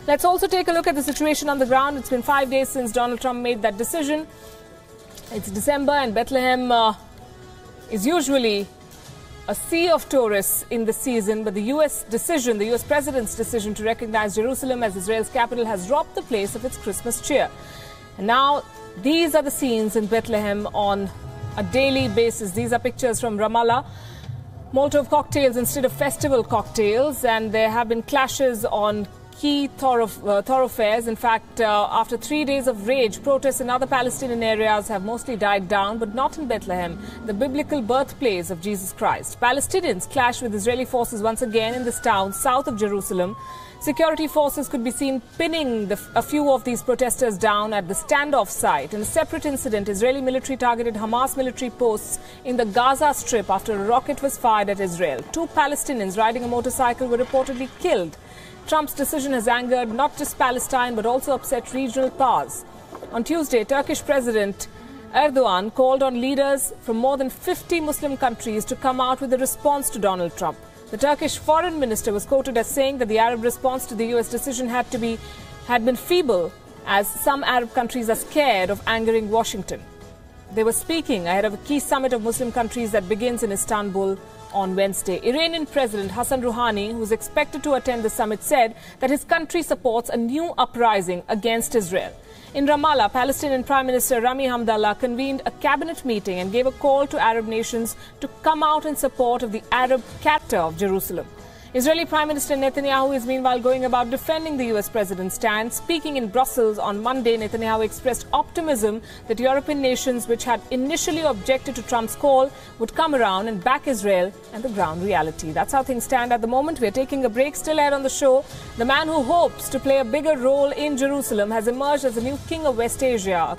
Let's also take a look at the situation on the ground. It's been 5 days since Donald Trump made that decision. It's December and Bethlehem is usually a sea of tourists in the season, but the US president's decision to recognize Jerusalem as Israel's capital has robbed the place of its Christmas cheer. And now these are the scenes in Bethlehem on a daily basis. These are pictures from Ramallah. Molotov cocktails instead of festival cocktails, and there have been clashes on key thoroughfares. In fact, after 3 days of rage, protests in other Palestinian areas have mostly died down, but not in Bethlehem, the biblical birthplace of Jesus Christ. Palestinians clashed with Israeli forces once again in this town south of Jerusalem. Security forces could be seen pinning a few of these protesters down at the standoff site. In a separate incident, Israeli military targeted Hamas military posts in the Gaza Strip after a rocket was fired at Israel. 2 Palestinians riding a motorcycle were reportedly killed. Trump's decision has angered not just Palestine but also upset regional powers. On Tuesday, Turkish President Erdogan called on leaders from more than 50 Muslim countries to come out with a response to Donald Trump. The Turkish foreign minister was quoted as saying that the Arab response to the US decision had been feeble, as some Arab countries are scared of angering Washington. They were speaking ahead of a key summit of Muslim countries that begins in Istanbul on Wednesday. Iranian President Hassan Rouhani, who is expected to attend the summit, said that his country supports a new uprising against Israel. In Ramallah, Palestinian Prime Minister Rami Hamdallah convened a cabinet meeting and gave a call to Arab nations to come out in support of the Arab capital of Jerusalem. Israeli Prime Minister Netanyahu is meanwhile going about defending the US president's stand. Speaking in Brussels on Monday, Netanyahu expressed optimism that European nations, which had initially objected to Trump's call, would come around and back Israel and the ground reality. That's how things stand at the moment. We're taking a break. Still ahead on the show, the man who hopes to play a bigger role in Jerusalem has emerged as the new king of West Asia.